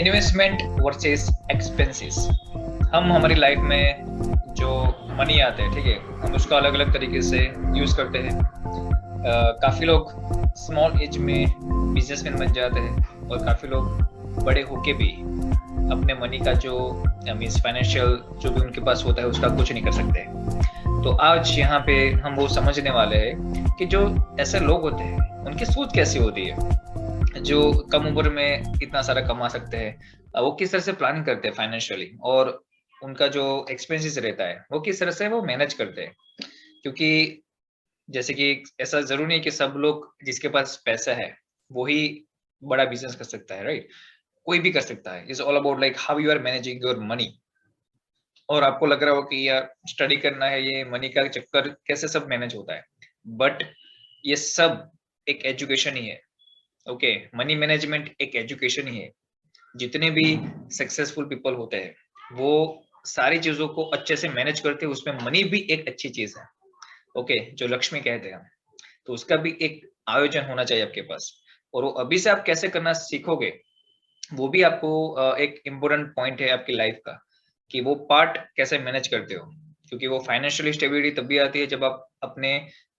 Investment versus expenses. हम हमारी life में जो मनी आते हैं, ठीक है, हम उसको अलग अलग तरीके से यूज करते हैं। काफी लोग स्मॉल एज में बिजनेसमैन बन जाते हैं और काफी लोग बड़े होके भी अपने मनी का जो मीन्स फाइनेंशियल जो भी उनके पास होता है उसका कुछ नहीं कर सकते। तो आज यहाँ पे हम वो समझने वाले हैं कि जो ऐसे लोग होते हैं उनकी सोच कैसी होती है, जो कम उम्र में इतना सारा कमा सकते हैं। वो किस तरह से प्लान करते हैं फाइनेंशियली, और उनका जो एक्सपेंसेस रहता है वो किस तरह से वो मैनेज करते हैं। क्योंकि जैसे कि ऐसा जरूरी नहीं कि सब लोग जिसके पास पैसा है वो ही बड़ा बिजनेस कर सकता है, राइट? कोई भी कर सकता है। It's all about like how you are managing your money. और आपको लग रहा हो कि यार स्टडी करना है, ये मनी का चक्कर कैसे सब मैनेज होता है, बट ये सब एक एजुकेशन ही है। ओके, मनी मैनेजमेंट एक एजुकेशन ही है। जितने भी सक्सेसफुल पीपल होते हैं वो सारी चीजों को अच्छे से मैनेज करते हैं, उसमें मनी भी एक अच्छी चीज है। ओके, जो लक्ष्मी कहते हैं हम, तो उसका भी एक आयोजन होना चाहिए आपके पास। और वो अभी से आप कैसे करना सीखोगे, वो भी आपको एक इम्पोर्टेंट पॉइंट है आपकी लाइफ का, कि वो पार्ट कैसे मैनेज करते हो। क्योंकि वो फाइनेंशियली स्टेबिलिटी तभी आती है जब आप अपने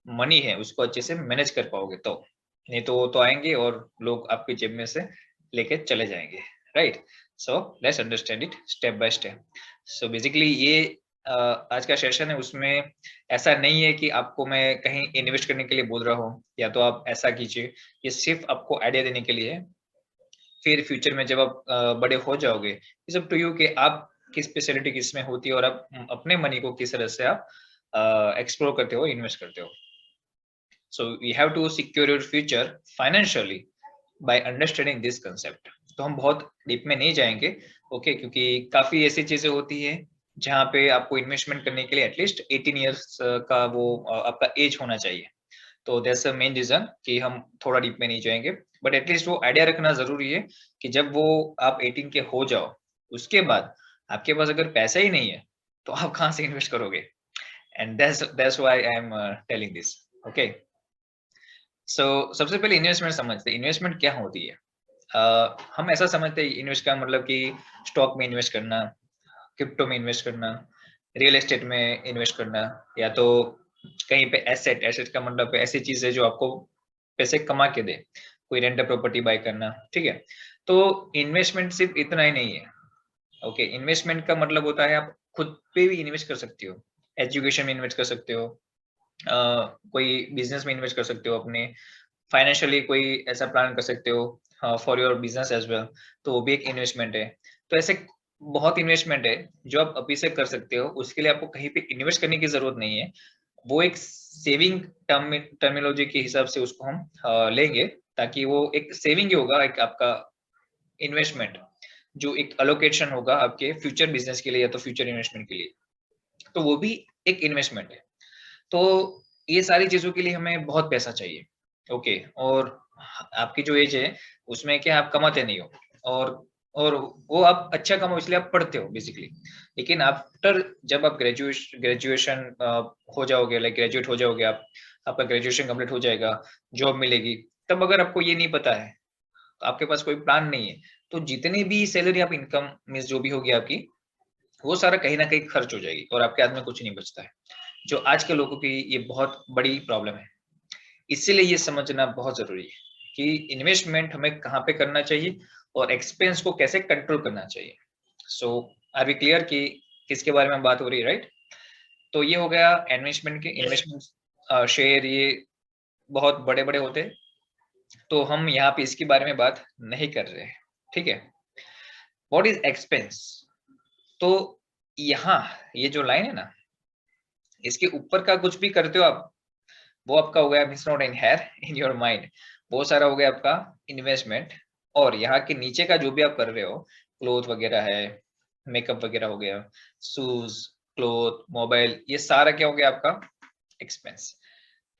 मनी है उसको अच्छे से मैनेज कर पाओगे, तो नहीं तो वो तो आएंगे और लोग आपकी जेब में से लेके चले जाएंगे, right? So let's understand it step by step. So basically ये आज का सेशन है, उसमें ऐसा नहीं है कि आपको मैं कहीं इन्वेस्ट करने के लिए बोल रहा हूँ या तो आप ऐसा कीजिए। ये सिर्फ आपको आइडिया देने के लिए है। फिर फ्यूचर में जब आप बड़े हो जाओगे, इट्स अप टू यू कि आप किस स्पेशलिटी किस में होती है और आप अपने मनी को किस तरह से आप एक्सप्लोर करते हो, इन्वेस्ट करते हो। So you have to secure your future financially by understanding this concept. तो हम बहुत डीप में नहीं जाएंगे, ओके, क्योंकि काफी ऐसी चीजें होती है जहाँ पे आपको इन्वेस्टमेंट करने के लिए एटलीस्ट 18 ईयर्स का वो आपका एज होना चाहिए। तो दैट्स द मेन रीजन कि हम थोड़ा डीप में नहीं जाएंगे। बट एटलीस्ट वो आइडिया रखना जरूरी है कि जब वो आप 18 के हो जाओ, उसके बाद आपके पास अगर पैसा ही नहीं है तो आप कहाँ से इन्वेस्ट करोगे। And that's why I am telling this. Okay, so सबसे पहले इन्वेस्टमेंट समझते हैं, इन्वेस्टमेंट क्या होती है। हम ऐसा समझते हैं इन्वेस्ट का मतलब कि स्टॉक में इन्वेस्ट करना, क्रिप्टो में इन्वेस्ट करना, रियल एस्टेट में इन्वेस्ट करना, या तो कहीं पे एसेट, एसेट का मतलब ऐसी चीज है जो आपको पैसे कमा के दे, कोई रेंटल प्रॉपर्टी बाय करना, ठीक है। तो इन्वेस्टमेंट सिर्फ इतना ही नहीं है। ओके, इन्वेस्टमेंट का मतलब होता है आप खुद पे भी इन्वेस्ट कर सकते हो, एजुकेशन में इन्वेस्ट कर सकते हो, कोई बिजनेस में इन्वेस्ट कर सकते हो, अपने फाइनेंशियली कोई ऐसा प्लान कर सकते हो for your business as well. तो वो भी एक इन्वेस्टमेंट है। तो ऐसे बहुत इन्वेस्टमेंट है जो आप अभी से कर सकते हो, उसके लिए आपको कहीं पे इन्वेस्ट करने की जरूरत नहीं है। वो एक सेविंग टर्मिनोलॉजी के हिसाब से उसको हम लेंगे, ताकि वो एक सेविंग ही होगा, एक आपका इन्वेस्टमेंट जो एक अलोकेशन होगा आपके फ्यूचर बिजनेस के लिए या तो फ्यूचर इन्वेस्टमेंट के लिए। तो वो भी एक इन्वेस्टमेंट है। तो ये सारी चीजों के लिए हमें बहुत पैसा चाहिए। ओके, और आपकी जो एज है उसमें क्या आप कमाते नहीं हो, और वो आप अच्छा कमाओ इसलिए आप पढ़ते हो बेसिकली। लेकिन आफ्टर जब आप ग्रेजुएशन हो जाओगे, लाइक ग्रेजुएट हो जाओगे आप, आपका ग्रेजुएशन कंप्लीट हो जाएगा, जॉब मिलेगी, तब अगर आपको ये नहीं पता है, तो आपके पास कोई प्लान नहीं है, तो जितनी भी सैलरी आप इनकम मीन्स जो भी होगी आपकी, वो सारा कहीं ना कहीं खर्च हो जाएगी और आपके हाथ में कुछ नहीं बचता है, जो आज के लोगों की ये बहुत बड़ी प्रॉब्लम है। इसीलिए ये समझना बहुत जरूरी है कि इन्वेस्टमेंट हमें कहाँ पे करना चाहिए और एक्सपेंस को कैसे कंट्रोल करना चाहिए। सो आर वी क्लियर कि किसके बारे में बात हो रही है, राइट? तो ये हो गया इन्वेस्टमेंट के। इन्वेस्टमेंट शेयर ये बहुत बड़े बड़े होते हैं, तो हम यहाँ पे इसके बारे में बात नहीं कर रहे हैं, ठीक है। What is expense? तो यहाँ ये जो लाइन है ना, इसके ऊपर का कुछ भी करते हो आप, वो आपका हो गया means not in here in your mind, वो सारा हो गया आपका इन्वेस्टमेंट। और यहाँ के नीचे का जो भी आप कर रहे हो, क्लोथ वगैरह है, मेकअप वगैरह हो गया, शूज, क्लोथ, मोबाइल, ये सारा क्या हो गया आपका एक्सपेंस।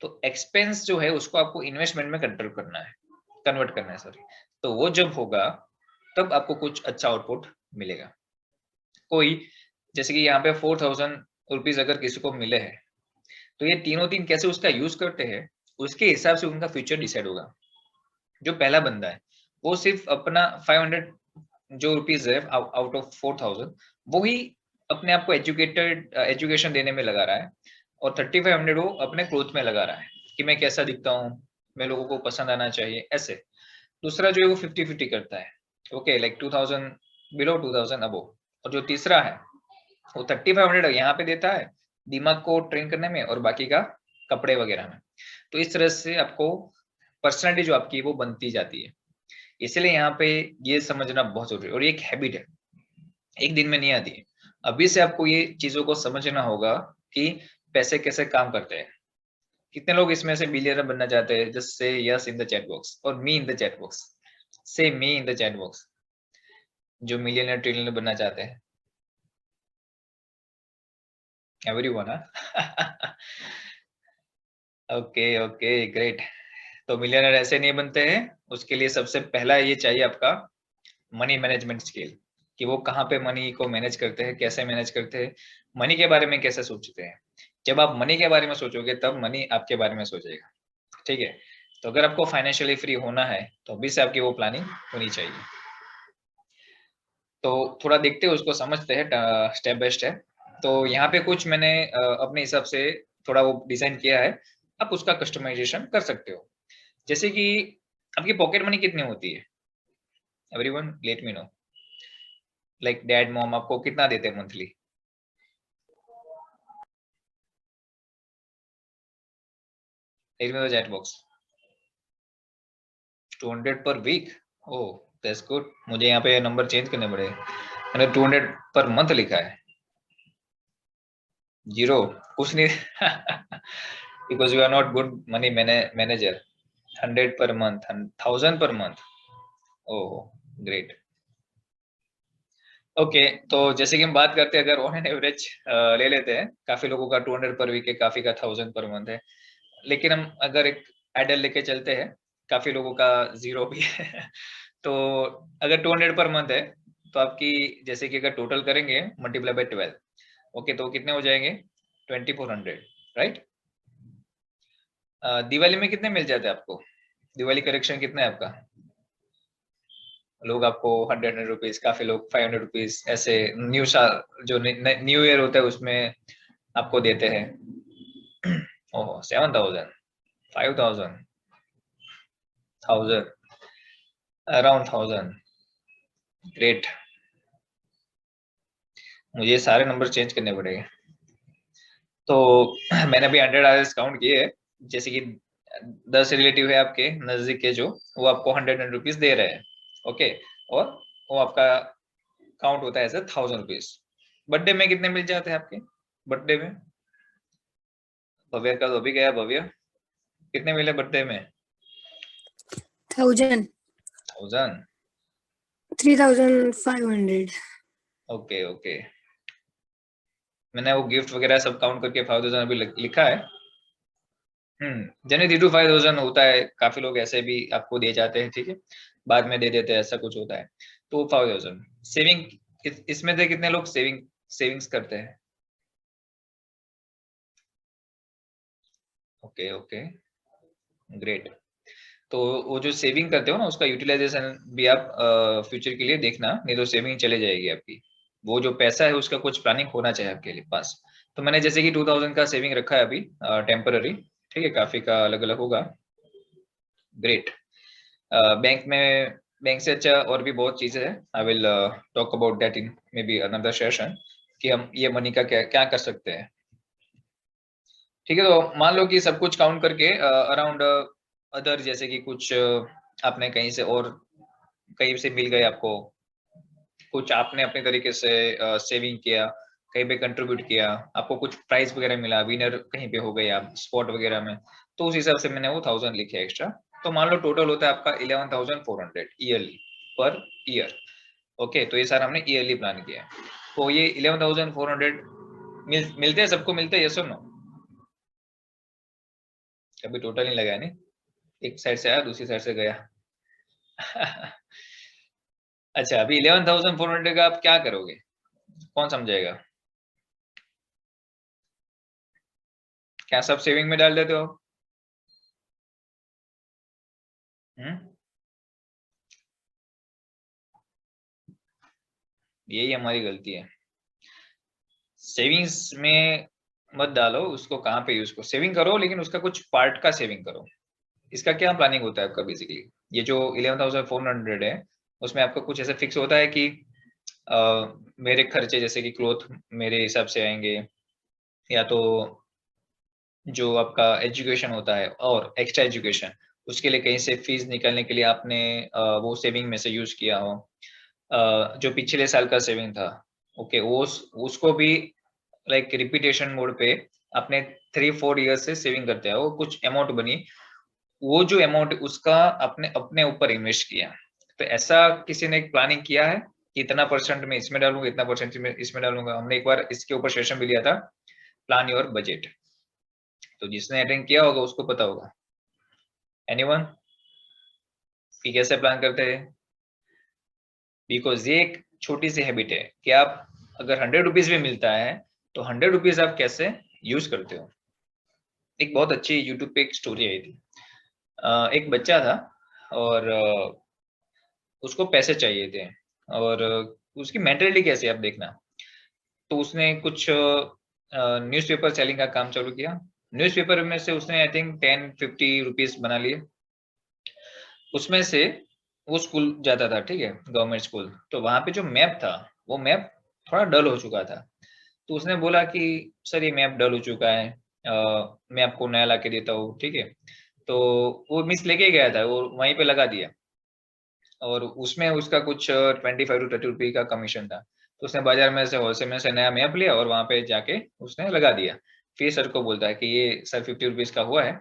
तो एक्सपेंस जो है उसको आपको इन्वेस्टमेंट में कंट्रोल करना है, कन्वर्ट करना है, सॉरी। तो वो जब होगा तब आपको कुछ अच्छा आउटपुट मिलेगा। कोई जैसे कि यहाँ पे 4000 रुपीज अगर किसी को मिले हैं, तो ये तीनों दिन कैसे उसका यूज करते हैं उसके हिसाब से उनका फ्यूचर डिसाइड होगा। जो पहला बंदा है वो सिर्फ अपना 500 जो रुपीज है आउट ऑफ 4,000 वो ही अपने आप को एजुकेशन देने में लगा रहा है, और 3,500 वो अपने क्लोथ में लगा रहा है कि मैं कैसा दिखता हूँ, मैं लोगों को पसंद आना चाहिए ऐसे। दूसरा जो है वो 50-50 करता है, ओके, लाइक 2,000 बिलो, 2,000 अबो। और जो तीसरा है वो 3,500 यहाँ पे देता है दिमाग को ट्रेन करने में, और बाकी का कपड़े वगैरह में। तो इस तरह से आपको पर्सनैलिटी जो आपकी वो बनती जाती है। इसलिए यहाँ पे ये समझना बहुत जरूरी है, और ये एक हैबिट है, एक दिन में नहीं आती है। अभी से आपको ये चीजों को समझना होगा कि पैसे कैसे काम करते हैं। कितने लोग इसमें से बिलियनर बनना चाहते हैं? Just say yes in the chat box, और मी इन द चैट बॉक्स, से मी इन द चैट बॉक्स, जो मिलियनर ट्रिलियनर बनना चाहते हैं। Everyone, okay okay, great. तो मिलियनर ऐसे नहीं बनते हैं, उसके लिए सबसे पहला ये चाहिए आपका मनी मैनेजमेंट स्किल, कि वो कहाँ पे मनी को मैनेज करते हैं, कैसे मैनेज करते हैं, मनी के बारे में कैसे सोचते हैं। जब आप मनी के बारे में सोचोगे तब मनी आपके बारे में सोचेगा, ठीक है। तो अगर आपको फाइनेंशियली फ्री होना है तो अभी से आपकी वो प्लानिंग होनी चाहिए। तो थोड़ा देखते हैं, उसको समझते हैं स्टेप बाय स्टेप। तो यहाँ पे कुछ मैंने अपने हिसाब से थोड़ा वो डिजाइन किया है, आप उसका कस्टमाइजेशन कर सकते हो। जैसे कि आपकी पॉकेट मनी कितनी होती है? Everyone let me know, like dad mom आपको कितना देते हैं monthly? Let me know chat box. 200 per week? Oh, that's good. मुझे यहाँ पे नंबर चेंज करने पड़ेगा, मैंने 200 पर मंथ लिखा है। जीरो? कुछ नहीं। Because you are not good money manager. 100 per month, 1,000 per month. Oh, great. Okay, तो जैसे कि हम बात करते हैं, अगर ऑन एन एवरेज ले लेते हैं, काफी लोगों का 200 पर वीक है, काफी का 1,000 पर मंथ है। लेकिन हम अगर एक आइडल लेके चलते हैं, काफी लोगों का जीरो भी है। तो अगर 200 पर मंथ है, तो आपकी जैसे कि अगर टोटल करेंगे मल्टीप्लाई बाय 12, ओके, तो कितने हो जाएंगे? 2,400, राइट। दिवाली में कितने मिल जाते हैं आपको? दिवाली कलेक्शन कितना है आपका? लोग आपको 100 रुपीज, काफी लोग 500 रुपीज, ऐसे न्यू साल जो न्यू ईयर होता है उसमें आपको देते हैं। ओह, 7,000, 5,000, 1,000, अराउंड 1,000। ग्रेट। मुझे सारे नंबर चेंज करने पड़ेंगे। तो मैंने अभी 100 आवर्स काउंट किए हैं। जैसे कि 10 रिलेटिव है आपके नजदीक के, जो वो आपको 100 रुपीज दे रहे हैं, ओके। और वो आपका काउंट होता है ऐसे 1,000 रुपीज। बर्थडे में कितने मिल जाते हैं आपके? बर्थडे में भव्य का तो अभी गया, भव्य कितने मिले बर्थडे में? 1,000, 1,000? 3,500। ओके ओके, मैंने वो गिफ्ट वगैरह सब काउंट करके 5,000 अभी लिखा है। जनरली 3 to 5,000 होता है, काफी लोग ऐसे भी आपको दे जाते हैं, ठीक है, बाद में दे देते हैं, ऐसा कुछ होता है। तो 5,000 सेविंग, इसमें से कितने लोग सेविंग्स करते हैं? Okay okay, great. तो वो जो सेविंग करते हो ना, उसका यूटिलाइजेशन भी आप फ्यूचर के लिए देखना, नहीं तो सेविंग चले जाएगी आपकी। वो जो पैसा है उसका कुछ प्लानिंग होना चाहिए आपके लिए पास। तो मैंने जैसे कि 2,000 का सेविंग रखा है अभी, टेम्पररी, ठीक है, काफी का अलग अलग होगा। ग्रेट। बैंक में, बैंक से अच्छा और भी बहुत चीजें हैं, I will talk about that in may be another session, कि हम ये मनी का क्या क्या कर सकते हैं। ठीक है, तो मान लो कि सब कुछ काउंट करके अराउंड अदर, जैसे कि कुछ आपने कहीं से और कहीं से मिल गए आपको, कुछ आपने अपने तरीके से सेविंग किया, कहीं पे कंट्रीब्यूट किया, आपको कुछ प्राइस वगैरह मिला, विनर कहीं पे हो गए आप स्पॉट वगैरह में, तो उस हिसाब से मैंने वो 1,000 लिखे एक्स्ट्रा। तो मान लो टोटल होता है आपका 11,400 ईयरली, पर ईयर। ओके, तो ये सारा हमने ईयरली प्लान किया है। तो ये 11,400 मिलते हैं सबको, मिलते हैं, यस और नो? कभी टोटल नहीं लगाया नहीं, एक साइड से आया दूसरी साइड से गया। अच्छा, अभी 11,400 का आप क्या करोगे? कौन समझाएगा? क्या सब सेविंग में डाल देते हो? हम्म, यही हमारी गलती है। सेविंग्स में मत डालो, उसको कहाँ पे यूज करो, सेविंग करो लेकिन उसका कुछ पार्ट का सेविंग करो। इसका क्या प्लानिंग होता है आपका बेसिकली, ये जो 11,400 है उसमें आपका कुछ ऐसा फिक्स होता है कि मेरे खर्चे जैसे कि क्लोथ मेरे हिसाब से आएंगे, या तो जो आपका एजुकेशन होता है और एक्स्ट्रा एजुकेशन उसके लिए कहीं से फीस निकालने के लिए आपने वो सेविंग में से यूज किया हो, जो पिछले साल का सेविंग था, ओके वो उसको भी लाइक रिपीटेशन मोड पे आपने 3-4 ईयर्स से सेविंग करते हैं, वो कुछ अमाउंट बनी, वो जो अमाउंट उसका आपने अपने ऊपर इन्वेस्ट किया। तो ऐसा किसी ने एक प्लानिंग किया है कि इतना परसेंट में इसमें डालूंगा, इतना परसेंट में इसमें डालूंगा। हमने एक बार इसके ऊपर सेशन भी लिया था, प्लान योर बजट। तो जिसने अटेंड किया होगा उसको पता होगा। एनीवन कि कैसे प्लान करते हैं? बिकॉज ये एक छोटी सी हैबिट है कि आप अगर 100 रुपीज भी मिलता है तो 100 रुपीज आप कैसे यूज करते हो। एक बहुत अच्छी यूट्यूब पे एक स्टोरी आई थी। एक बच्चा था और उसको पैसे चाहिए थे, और उसकी मेंटेलिटी कैसी है आप देखना। तो उसने कुछ न्यूज़पेपर सेलिंग का काम चालू किया। न्यूज़पेपर में से उसने आई थिंक 10-50 रुपीज बना लिए। उसमें से वो स्कूल जाता था, ठीक है, गवर्नमेंट स्कूल, तो वहां पे जो मैप था वो मैप थोड़ा डल हो चुका था। तो उसने बोला कि सर ये मैप डल हो चुका है, मैं आपको नया ला के देता हूँ, ठीक है। तो वो मिस लेके गया था, वो वहीं पे लगा दिया, और उसमें उसका कुछ 25 to 30 रुपये का कमीशन था। तो उसने बाजार में से होलसेल में से नया मैप लिया और वहां पे जाके उसने लगा दिया। फिर सर को बोलता है कि ये सर 50 रुपीज का हुआ है,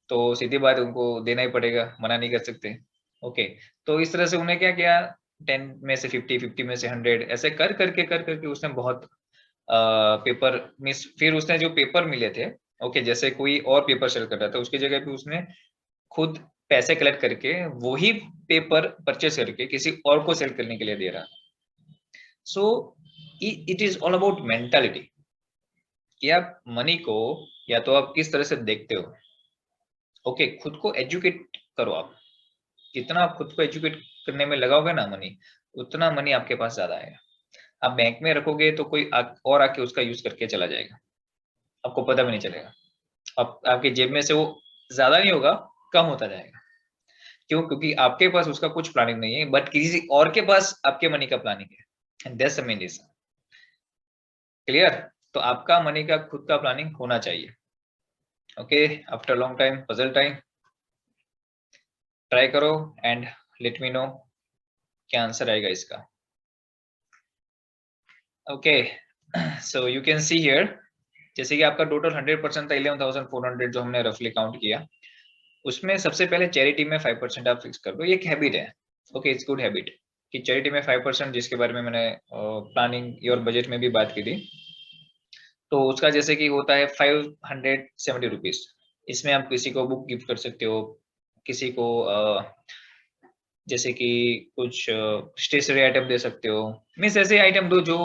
तो सीधी बात उनको देना ही पड़ेगा, मना नहीं कर सकते। ओके, तो इस तरह से उन्हें क्या किया, 10 में से 50, 50 में से 100, ऐसे कर करके उसने बहुत पेपर मिस, फिर उसने जो पेपर मिले थे, ओके, जैसे कोई और पेपर सेल कर रहा था उसकी जगह पे उसने खुद पैसे कलेक्ट करके वही पेपर परचेस करके किसी और को सेल करने के लिए दे रहा। So it is all about mentality कि आप मनी को या तो आप किस तरह से देखते हो। ओके, खुद को एजुकेट करो आप। जितना आप खुद को एजुकेट करने में लगाओगे ना मनी, उतना मनी आपके पास ज्यादा आएगा। आप बैंक में रखोगे तो कोई और आके उसका यूज करके चला जाएगा, आपको पता भी नहीं चलेगा। आप आपके जेब में से वो ज्यादा नहीं होगा, कम होता जाएगा। क्यों? क्योंकि आपके पास उसका कुछ प्लानिंग नहीं है, बट किसी और के पास आपके मनी का प्लानिंग है, and that's the main reason. Clear? तो आपका मनी का खुद का प्लानिंग होना चाहिए। Okay, after long time puzzle time, try करो एंड लेट मी नो क्या आंसर आएगा इसका। Okay, so you can see here, जैसे कि आपका टोटल 100% था 11,400 जो हमने रफली काउंट किया, उसमें सबसे पहले चैरिटी में 5% आप फिक्स कर दो। ये एक हैबिट है, ओके, इट्स गुड हैबिट कि चैरिटी में 5%, जिसके बारे में मैंने प्लानिंग और बजट में भी बात की थी। तो उसका जैसे कि होता है 570 रुपीज। इसमें आप किसी को बुक गिफ्ट कर सकते हो, किसी को जैसे कि कुछ स्टेशनरी आइटम दे सकते हो। मीन्स ऐसे आइटम दो जो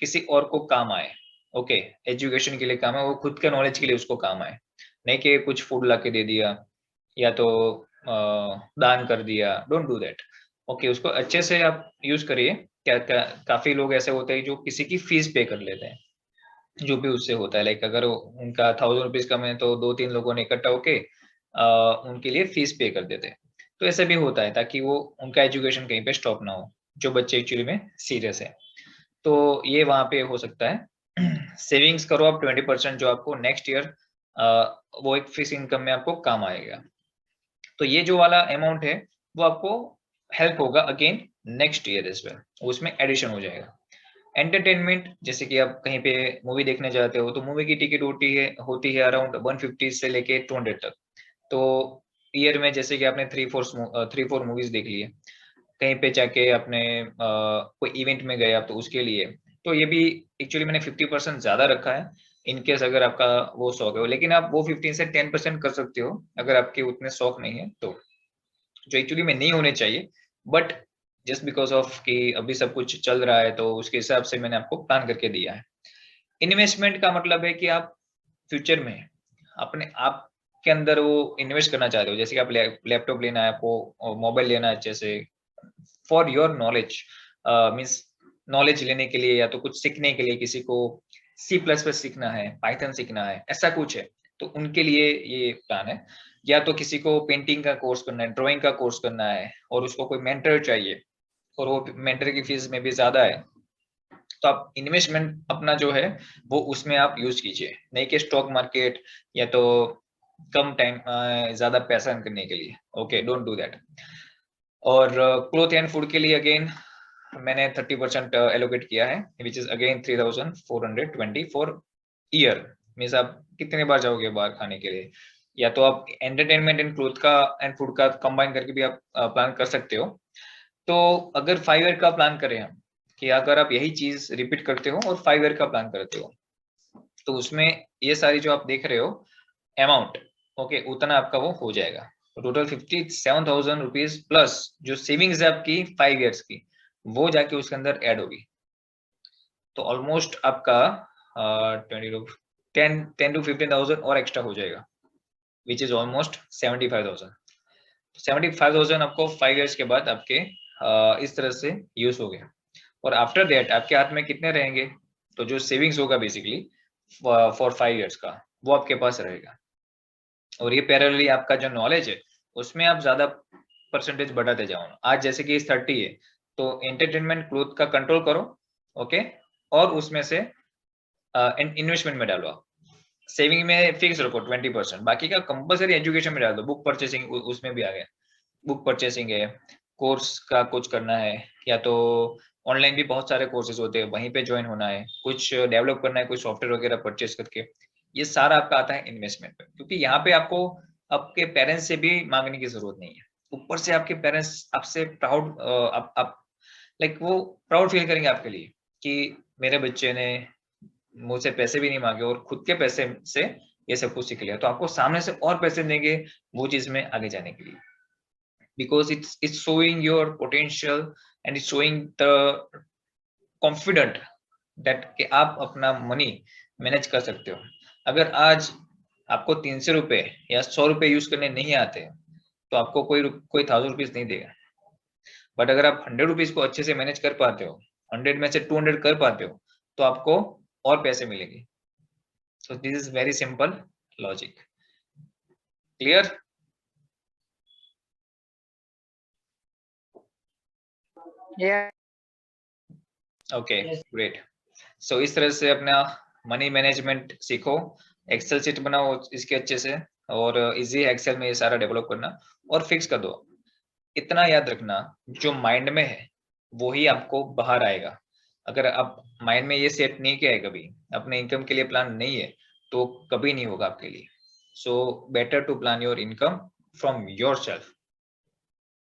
किसी और को काम आए। ओके, एजुकेशन के लिए काम है, वो खुद के नॉलेज के लिए उसको काम आए, नहीं कि कुछ फूड ला के दे दिया या तो दान कर दिया। Don't do that. ओके, उसको अच्छे से आप यूज करिए। काफी लोग ऐसे होते हैं जो किसी की फीस पे कर लेते हैं, जो भी उससे होता है, लाइक अगर उनका 1,000 रुपीज कम है तो 2-3 लोगों ने इकट्ठा होके उनके लिए फीस पे कर देते हैं। तो ऐसे भी होता है ताकि वो उनका एजुकेशन कहीं पे स्टॉप ना हो, जो बच्चे एक्चुअली में सीरियस है। तो ये वहां पे हो सकता है। सेविंग्स करो आप 20%, जो आपको नेक्स्ट ईयर वो एक फिक्स इनकम में आपको काम आएगा। तो ये जो वाला अमाउंट है वो आपको हेल्प होगा again next year as well, उसमें एडिशन हो जाएगा। एंटरटेनमेंट, जैसे कि आप कहीं पे मूवी देखने जाते हो तो मूवी की टिकट होती है अराउंड 150 से लेके 200 तक। तो ईयर में जैसे कि आपने 3-4 मूवीज देख ली है, कहीं पे जाके आपने कोई इवेंट में गए आप तो उसके लिए, तो ये भी एक्चुअली मैंने 50% ज्यादा रखा है। इनकेस अगर आपका वो शौक है, लेकिन आप वो 15 से 10% कर सकते हो अगर आपके उतने शौक नहीं है तो, जो एक्चुअली में नहीं होने चाहिए। बट जस्ट बिकॉज ऑफ कि अभी सब कुछ चल रहा है तो उसके हिसाब से मैंने आपको प्लान करके दिया है। इन्वेस्टमेंट का मतलब है कि आप फ्यूचर में अपने आप के अंदर वो इन्वेस्ट करना चाहते हो, जैसे कि आप लैपटॉप लेना है आपको, मोबाइल लेना है अच्छे से, for your knowledge, means knowledge लेने के लिए या तो कुछ सीखने के लिए, किसी को C++ सीखना है, पाइथन सीखना है, ऐसा कुछ है तो उनके लिए ये प्लान है। या तो किसी को पेंटिंग का कोर्स करना है, ड्राइंग का कोर्स करना है और उसको कोई मेंटर चाहिए और वो मेंटर की फीस में भी ज्यादा है, तो आप इन्वेस्टमेंट अपना जो है वो उसमें आप यूज कीजिए, नहीं कि स्टॉक मार्केट या तो कम टाइम ज्यादा पैसा अर्न करने के लिए। Okay, don't do that. और क्लोथ एंड फूड के लिए अगेन मैंने 30% एलोकेट किया है, which is again 3420 for year. Means आप कितने बार जाओगे बाहर खाने के लिए, या तो आप एंटरटेनमेंट एंड क्लोथ का एंड फूड का कंबाइन करके भी आप प्लान कर सकते हो। तो अगर 5 ईयर का प्लान करें हम, कि अगर आप यही चीज रिपीट करते हो और 5 ईयर का प्लान करते हो, तो उसमें ये सारी जो आप देख रहे हो अमाउंट, ओके, उतना आपका वो हो जाएगा। टोटल 57,000 रुपीज प्लस जो सेविंग्स है आपकी 5 ईयर्स की, वो जाके उसके अंदर ऐड होगी। तो ऑलमोस्ट आपका 10 to 15,000 और एक्स्ट्रा हो जाएगा, विच इज ऑलमोस्ट 75,000। 75,000 आपको 5 ईयर्स के बाद आपके इस तरह से यूज हो गया। और आफ्टर दैट आपके हाथ में कितने रहेंगे, तो जो सेविंग्स होगा बेसिकली फॉर 5 ईयर्स का, वो आपके पास रहेगा। और ये पैरेलली आपका जो नॉलेज है उसमें आप ज्यादा परसेंटेज बढ़ाते जाओ। आज जैसे कि 30 है, तो एंटरटेनमेंट क्लोथ का कंट्रोल करो, ओके, और उसमें से इन्वेस्टमेंट में डालो। सेविंग में फिक्स रखो 20%, बाकी का कंपलसरी एजुकेशन में डाल दो। बुक परचेसिंग उसमें भी आ गया, बुक परचेसिंग है, कोर्स का कुछ करना है, या तो ऑनलाइन भी बहुत सारे कोर्सेज होते हैं, वहीं पे ज्वाइन होना है, कुछ डेवलप करना है, कुछ सॉफ्टवेयर वगैरह परचेस करके, ये सारा आपका आता है इन्वेस्टमेंट पे। क्योंकि यहाँ पे आपको आपके पेरेंट्स से भी मांगने की जरूरत नहीं है, ऊपर से आपके पेरेंट्स आपसे प्राउड आप लाइक वो प्राउड फील करेंगे आपके लिए कि मेरे बच्चे ने मुझसे पैसे भी नहीं मांगे और खुद के पैसे से ये सब कुछ सीख लिया, तो आपको सामने से और पैसे देंगे वो चीज में आगे जाने के लिए। because it's showing your potential and it's showing the confident that कि आप अपना मनी मैनेज कर सकते हो। अगर आज आपको 300 रुपए या 100 रुपए यूज करने नहीं आते, तो आपको कोई 1000 रुपीज नहीं देगा। बट अगर आप 100 रुपीज को अच्छे से मैनेज कर पाते हो, 100 में से 200 कर पाते हो, तो आपको और पैसे मिलेंगे। So this is very simple logic. Clear? Yeah. Okay, great. So इस तरह से अपना मनी मैनेजमेंट सीखो, एक्सेल शीट बनाओ इसके अच्छे से, और इजी एक्सेल में ये सारा डेवलप करना और फिक्स कर दो। इतना याद रखना, जो माइंड में है वो ही आपको बाहर आएगा। अगर आप माइंड में ये सेट नहीं किया है कभी, अपने इनकम के लिए प्लान नहीं है, तो कभी नहीं होगा आपके लिए। So better to plan your income from yourself.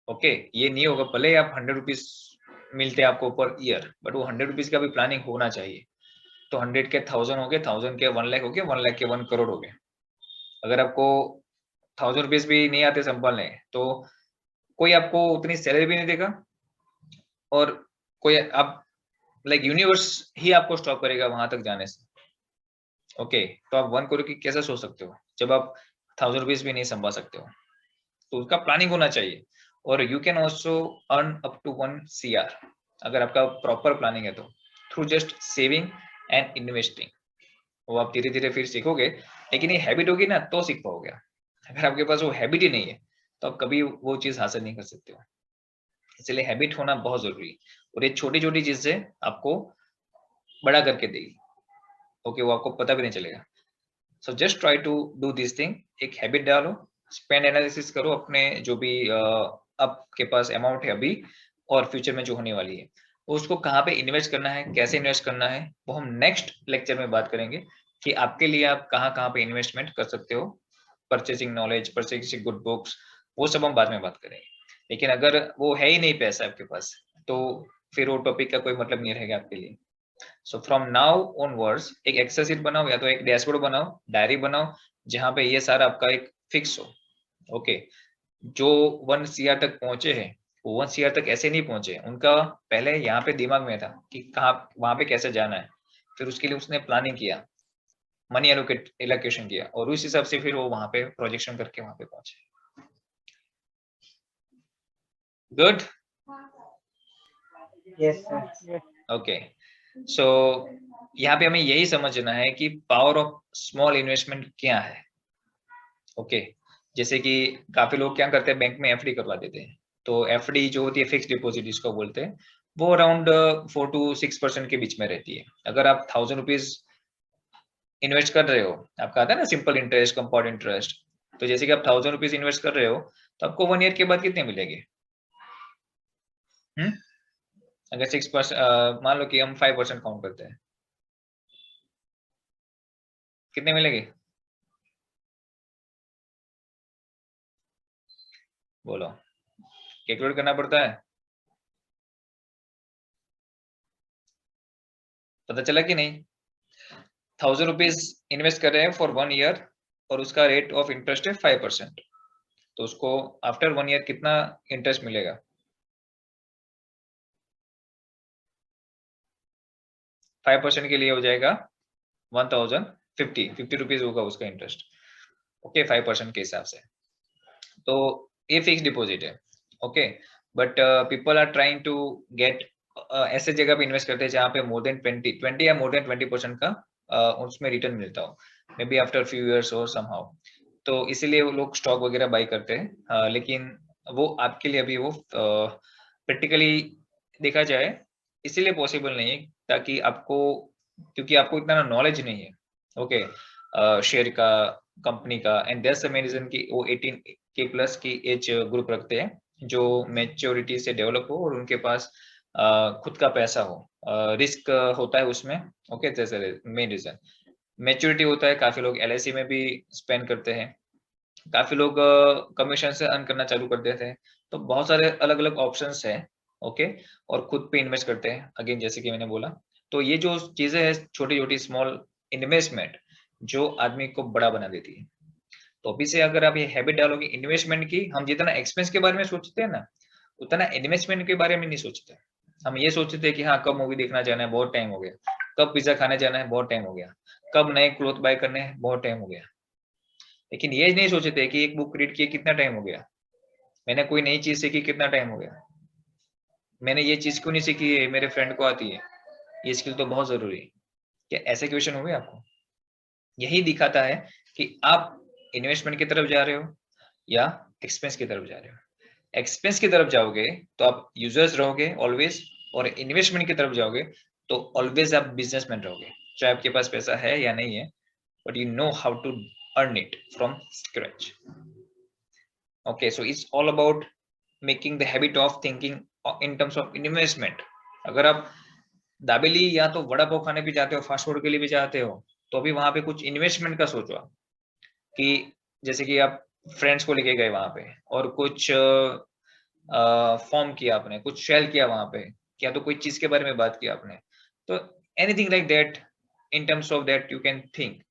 ओके, ये नहीं होगा भले आप 100 रुपीज मिलते हैं आपको पर ईयर, बट वो 100 रुपीज का भी प्लानिंग होना चाहिए। तो 100 के 1000 हो गए, 1000 के 1 लाख हो गए, 1 लाख के 1 करोड़ हो गए। अगर आपको 1000 रुपीज भी नहीं आते संभालने, तो कोई आपको उतनी सैलरी भी नहीं देगा, और कोई आप लाइक यूनिवर्स ही आपको स्टॉप करेगा वहां तक जाने से। ओके, तो आप 1 करोड़ की कैसे सोच सकते हो जब आप 1000 रुपीज भी नहीं संभाल सकते हो? तो उसका प्लानिंग होना चाहिए। और you can also earn up to 1 CR अगर आपका प्रॉपर प्लानिंग है, तो through just saving and investing. वो आप धीरे धीरे फिर सीखोगे, लेकिन ये हैबिट होगी ना तो सीख पाओगे। अगर आपके पास वो हैबिट ही नहीं है, तो आप कभी वो चीज हासिल नहीं कर सकते हो। इसलिए हैबिट होना बहुत जरूरी है, और ये छोटी छोटी चीजें आपको बड़ा करके देगी। ओके, वो आपको पता भी नहीं चलेगा। So just try to do this thing. एक हैबिट डालो, स्पेंड एनालिसिस करो अपने जो भी आपके पास अमाउंट है अभी और फ्यूचर में जो होने वाली है, उसको कहाँ पे इन्वेस्ट करना है, कैसे इन्वेस्ट करना है, वो हम नेक्स्ट लेक्चर में बात करेंगे कि आपके लिए आप कहाँ कहाँ पे इन्वेस्टमेंट कर सकते हो। Purchasing knowledge, purchasing good books, वो सब हम बाद में बात करेंगे। लेकिन अगर वो है ही नहीं पैसा आपके पास, तो फिर वो टॉपिक का कोई मतलब नहीं रहेगा आपके लिए। सो फ्रॉम नाउ ऑनवर्ड्स एक एक्सेल शीट बनाओ या तो एक डैशबोर्ड बनाओ, डायरी बनाओ, जहां पे ये सारा आपका एक फिक्स हो। ओके, जो 1 CR तक पहुंचे हैं, वो 1 CR तक ऐसे नहीं पहुंचे, उनका पहले यहाँ पे दिमाग में था कि कहाँ वहां पे कैसे जाना है, फिर उसके लिए उसने प्लानिंग किया, मनी एलोकेशन किया, और उस हिसाब से फिर वो वहां पे प्रोजेक्शन करके वहां पे पहुंचे। Good. Yes, sir. Yes. Okay, so यहाँ पे हमें यही समझना है कि पावर ऑफ स्मॉल इन्वेस्टमेंट क्या है। ओके, जैसे कि काफी लोग क्या करते हैं, बैंक में एफडी करवा देते हैं। तो एफडी जो होती है, फिक्स डिपॉजिट जिसको बोलते हैं, वो अराउंड 4 to 6% के बीच में रहती है। अगर आप 1000 रुपीज इन्वेस्ट कर रहे हो, आपका आता है ना सिंपल इंटरेस्ट, कंपाउंड इंटरेस्ट, तो जैसे कि आप 1000 रुपीज इन्वेस्ट कर रहे हो, तो आपको 1 ईयर के बाद कितने मिलेंगे? अगर 6%, मान लो कि हम 5% काउंट करते हैं, कितने मिलेंगे? बोलो, कैलकुलेट करना पड़ता है। पता चला कि नहीं? 1000 रुपीज इन्वेस्ट कर रहे हैं फॉर 1 ईयर, और उसका रेट ऑफ इंटरेस्ट है 5%, तो उसको आफ्टर 1 ईयर कितना इंटरेस्ट मिलेगा? 5% के लिए हो जाएगा 1050 रुपीज होगा उसका इंटरेस्ट। ओके, 5% के हिसाब से। तो ये फिक्स डिपॉजिट है। Okay, but people are trying to get, ऐसे जगह पे इन्वेस्ट करते हैं जहाँ पे मोर देन 20 या मोर देन 20% का उसमें रिटर्न मिलता हो, may be after few years और समहाउ। तो इसीलिए वो लोग स्टॉक वगैरह बाई करते हैं, लेकिन वो आपके लिए अभी वो प्रैक्टिकली देखा जाए इसीलिए पॉसिबल नहीं है, ताकि आपको, क्योंकि आपको इतना नॉलेज नहीं है। ओके, शेयर का, कंपनी का, and that's the main reason कि वो 18 के प्लस की एज ग्रुप रखते हैं जो मैच्योरिटी से डेवलप हो और उनके पास खुद का पैसा हो। रिस्क होता है उसमें। Okay, that's the main reason. Maturity होता है, काफी लोग एलआईसी में भी स्पेंड करते हैं, काफी लोग कमीशन से अर्न करना चालू कर देते हैं। तो बहुत सारे अलग अलग ऑप्शंस हैं। ओके, और खुद पे इन्वेस्ट करते हैं, अगेन जैसे कि मैंने बोला। तो ये जो चीजें हैं, छोटी छोटी स्मॉल इन्वेस्टमेंट, जो आदमी को बड़ा बना देती है। तो अभी से अगर आप ये हैबिट डालोगे इन्वेस्टमेंट की, हम जितना एक्सपेंस के बारे में सोचते हैं ना, उतना इन्वेस्टमेंट के बारे में नहीं सोचते। हम ये सोचते हैं कि हाँ, कब मूवी देखना जाना है, बहुत टाइम हो गया, कब पिज्जा खाने जाना है, बहुत टाइम हो गया, कब नए क्लोथ बाय करने हैं, बहुत टाइम हो गया। लेकिन ये नहीं सोचते कि एक बुक रीड किए कितना टाइम हो गया, मैंने कोई नई चीज सीखी कितना टाइम हो गया, मैंने ये चीज क्यों नहीं सीखी है, मेरे फ्रेंड को आती है, ये स्किल तो बहुत जरूरी है। क्या ऐसे क्वेश्चन हुए आपको? यही दिखाता है कि आप इन्वेस्टमेंट की तरफ जा रहे हो या एक्सपेंस की तरफ जा रहे हो। एक्सपेंस की तरफ जाओगे तो आप यूजर्स रहोगे ऑलवेज, और इन्वेस्टमेंट की तरफ जाओगे तो ऑलवेज आप बिजनेसमैन रहोगे, चाहे आपके पास पैसा है या नहीं है, but you know how to earn it from scratch. Okay, so it's all about making the habit of thinking in terms of investment. अगर आप दाबेली या तो वड़ा पाव खाने भी जाते हो, फास्ट फूड के लिए भी जाते हो, तो अभी वहां पे कुछ इन्वेस्टमेंट का सोचो आप, कि जैसे कि आप फ्रेंड्स को लेके गए वहां पे और कुछ फॉर्म किया आपने, कुछ शेयर किया वहां पे, या तो कोई चीज के बारे में बात की आपने, तो anything like that, in terms of that you can think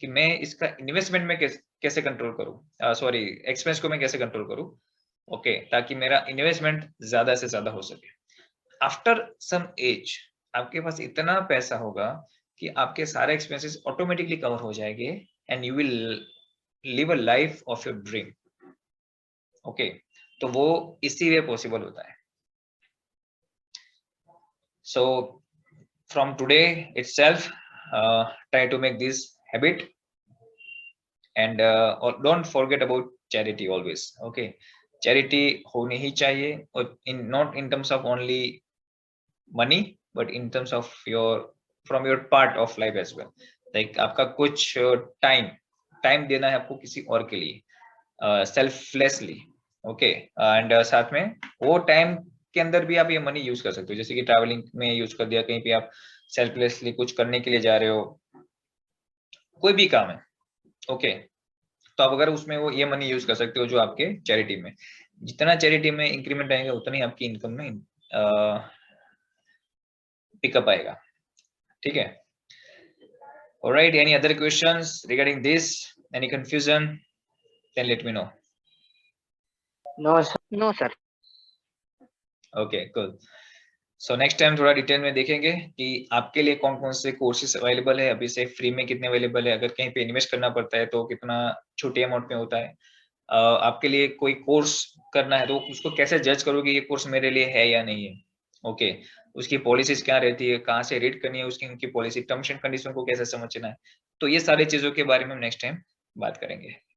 कि मैं इसका इन्वेस्टमेंट में कैसे कंट्रोल करूं, सॉरी, एक्सपेंस को मैं कैसे कंट्रोल करूं। ओके, ताकि मेरा इन्वेस्टमेंट ज्यादा से ज्यादा हो सके। आफ्टर सम एज आपके पास इतना पैसा होगा कि आपके सारे एक्सपेंसेस ऑटोमेटिकली कवर हो जाएंगे, and you will live a life of your dream. Okay, तो वो इसीलिए पॉसिबल होता है। So from today itself, try to make this habit, and don't forget about charity always. Okay, charity होनी ही चाहिए, और in not in terms of only money, but in terms of your, from your part of life as well, like आपका कुछ time देना है आपको किसी और के लिए, सेल्फलेसली। ओके, एंड साथ में वो टाइम के अंदर भी आप ये मनी यूज कर सकते हो, जैसे कि ट्रैवलिंग में यूज कर दिया, कहीं पे आप सेल्फलेसली कुछ करने के लिए जा रहे हो, कोई भी काम है। ओके, तो आप अगर उसमें वो ये मनी यूज कर सकते हो जो आपके चैरिटी में, जितना चैरिटी में इंक्रीमेंट आएगा उतना ही आपकी इनकम में पिकअप आएगा। ठीक है, alright, any other questions regarding this, any confusion, then let me know. No, sir. No, sir. Okay, cool. So next time थोड़ा डिटेल में देखेंगे कि आपके लिए कौन कौन से कोर्सेज अवेलेबल है, अभी से फ्री में कितने अवेलेबल है, अगर कहीं पे इन्वेस्ट करना पड़ता है तो कितना छोटे अमाउंट में होता है, आपके लिए कोई कोर्स करना है तो उसको कैसे जज करोगे ये कोर्स मेरे लिए है या नहीं है। ओके, उसकी पॉलिसीज़ क्या रहती है, कहाँ से रीड करनी है उसकी उनकी पॉलिसी, टर्म्स एंड कंडीशन को कैसे समझना है। तो ये सारी चीज़ों के बारे में हम नेक्स्ट टाइम बात करेंगे।